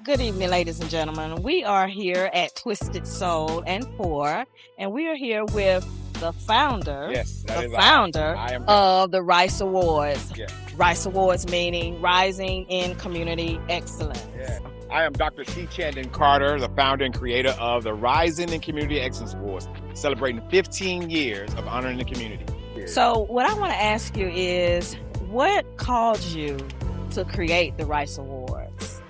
Good evening, ladies and gentlemen. We are here at Twisted Soul and Pour, and we are here with the founder, Yes, that the is founder I am of the Rice Awards. Yeah. Rice Awards meaning Rising in Community Excellence. Yeah. I am Dr. C. Chandon Carter, the founder and creator of the Rising in Community Excellence Awards, celebrating 15 years of honoring the community. So, what I want to ask you is, what caused you to create the Rice Awards?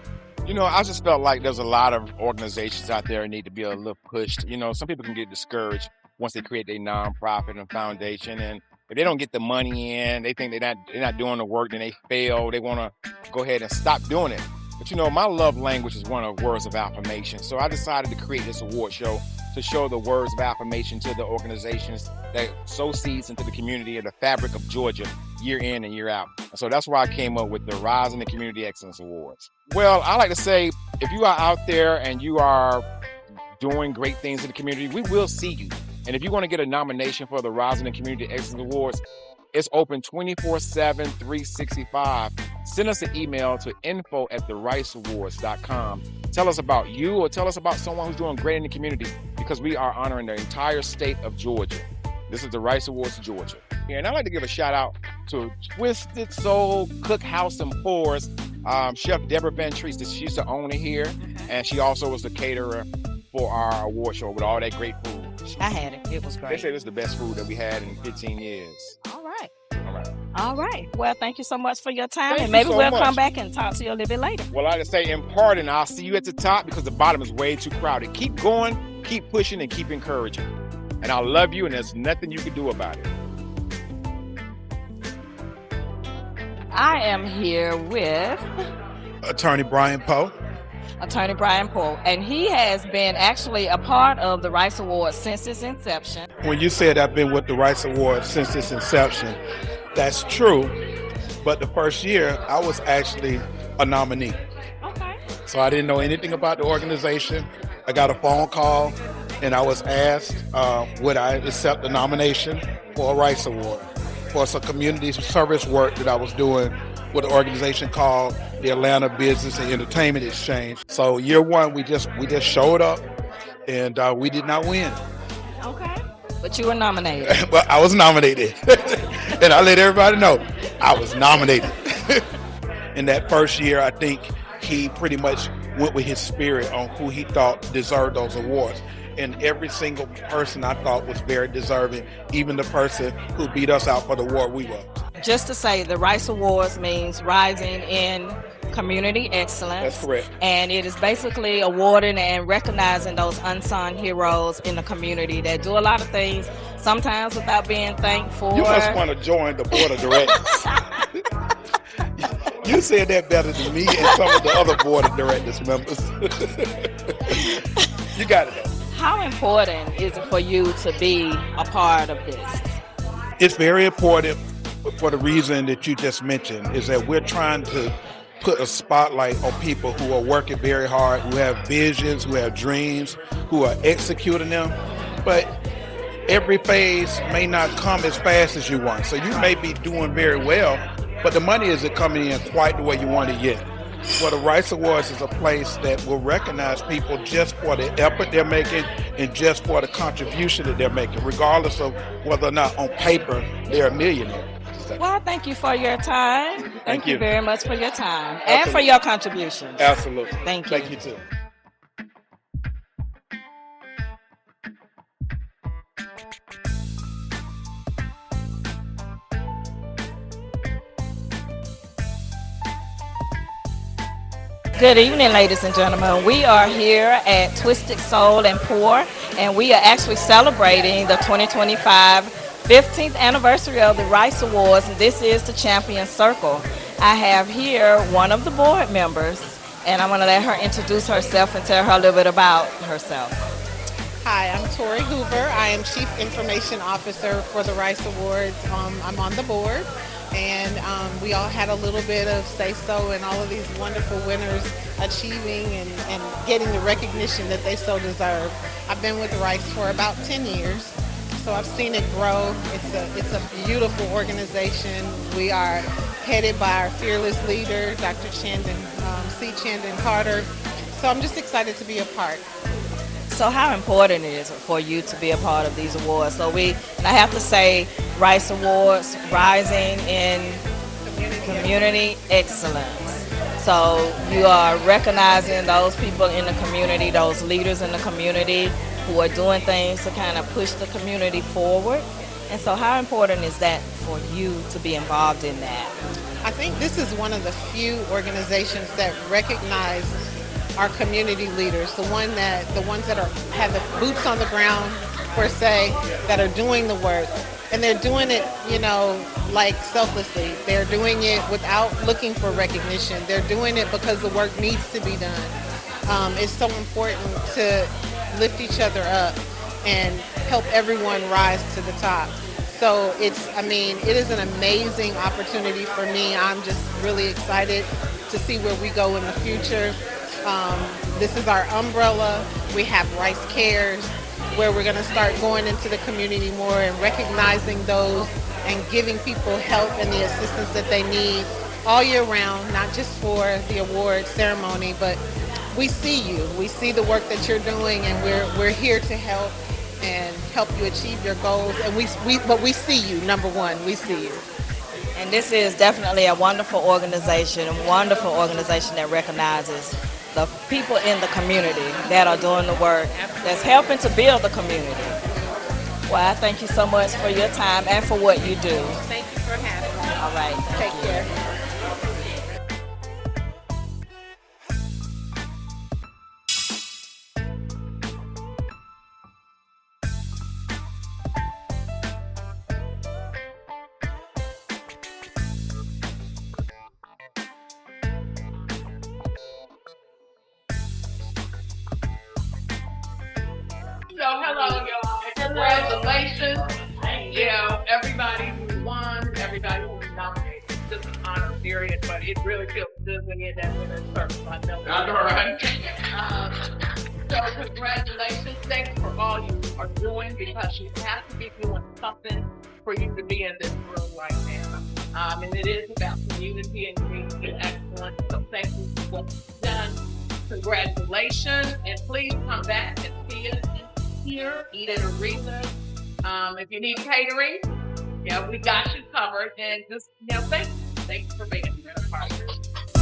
You know, I just felt like there's a lot of organizations out there that need to be a little pushed. You know, some people can get discouraged once they create their nonprofit and foundation, and if they don't get the money in, they think they're not doing the work, then they fail. They want to go ahead and stop doing it. But you know, my love language is one of words of affirmation. So I decided to create this award show to show the words of affirmation to the organizations that sow seeds into the community of the fabric of Georgia year in and year out. So that's why I came up with the Rising in Community Excellence Awards. Well, I like to say, if you are out there and you are doing great things in the community, we will see you. And if you want to get a nomination for the Rising in Community Excellence Awards, it's open 24/7, 365. Send us an email to info@thericeawards.com. Tell us about you or tell us about someone who's doing great in the community, because we are honoring the entire state of Georgia. This is the Rice Awards, Georgia. And I'd like to give a shout out to Twisted Soul Cookhouse and Pours, Chef Deborah Van Treese. She's the owner here, and she also was the caterer for our award show with all that great food. I had it. It was They great. say this is the best food that we had in 15 years. All right. All right. All right. Well, thank you so much for your time, Thank and you maybe so we'll much. come back and talk to you a little bit later. Well, I just say in part, and I'll see you at the top, because the bottom is way too crowded. Keep going, keep pushing, and keep encouraging. And I love you, and there's nothing you can do about it. I am here with Attorney Brian Poe. Attorney Brian Poe, and he has been actually a part of the Rice Awards since its inception. When you said I've been with the Rice Awards since its inception, that's true. But the first year, I was actually a nominee. Okay. So I didn't know anything about the organization. I got a phone call, and I was asked would I accept the nomination for a Rice Award for some community service work that I was doing with an organization called the Atlanta Business and Entertainment Exchange. So year one, we just showed up, and we did not win. Okay. But you were nominated. But I was nominated. And I let everybody know I was nominated. In that first year, I think he pretty much went with his spirit on who he thought deserved those awards. And every single person I thought was very deserving, even the person who beat us out for the award we won. Just to say, the Rice Awards means Rising in Community Excellence. That's correct. And it is basically awarding and recognizing those unsung heroes in the community that do a lot of things, sometimes without being thanked for. You must want to join the board of directors. You said that better than me and some of the other board of directors members. You got it though. How important is it for you to be a part of this? It's very important for the reason that you just mentioned, is that we're trying to put a spotlight on people who are working very hard, who have visions, who have dreams, who are executing them. But every phase may not come as fast as you want. So you may be doing very well, but the money isn't coming in quite the way you want it yet. Well, the Rice Awards is a place that will recognize people just for the effort they're making and just for the contribution that they're making, regardless of whether or not on paper they're a millionaire. Well, thank you for your time. Thank you you. very much for your time and Absolutely. for your contributions. Absolutely. Thank you. Thank you too. Good evening, ladies and gentlemen. We are here at Twisted Soul and Pour, and we are actually celebrating the 2025 15th anniversary of the Rice Awards. This is the Champion Circle. I have here one of the board members, and I'm going to let her introduce herself and tell her a little bit about herself. Hi, I'm Tory Hoover. I am Chief Information Officer for the Rice Awards. I'm on the board, and we all had a little bit of say-so in all of these wonderful winners achieving and getting the recognition that they so deserve. I've been with the Rice for about 10 years, so I've seen it grow. It's a beautiful organization. We are headed by our fearless leader, Dr. C. Chandon Carter. So I'm just excited to be a part. So how important it is for you to be a part of these awards? And I have to say, Rice Awards, rising in community excellence. So you are recognizing those people in the community, those leaders in the community who are doing things to kind of push the community forward. And so how important is that for you to be involved in that? I think this is one of the few organizations that recognize our community leaders, the ones that have the boots on the ground per se, that are doing the work, and they're doing it, like selflessly. They're doing it without looking for recognition. They're doing it because the work needs to be done. It's so important to lift each other up and help everyone rise to the top. So it is an amazing opportunity for me. I'm just really excited to see where we go in the future. This is our umbrella. We have Rice Cares, where we're going to start going into the community more and recognizing those and giving people help and the assistance that they need all year round, not just for the award ceremony, but we see you. We see the work that you're doing, and we're here to help and help you achieve your goals. And we see you. Number one, we see you. And this is definitely a wonderful organization that recognizes the people in the community that are doing the work, that's helping to build the community. Well, I thank you so much for your time and for what you do. Thank you for having me. All right. Take care. So hello, y'all. Congratulations. Everybody who won, everybody who was nominated. This is an honor period, but it really feels good when you're in that winner's circle. I know. I know, right? So congratulations. Thanks for all you are doing, because you have to be doing something for you to be in this room right now. And it is about community and community excellence. So thank you for what you've done. Congratulations, and please come back and see us here, eat at Aretha. If you need catering, we got you covered. And just, thank you for being a part of this.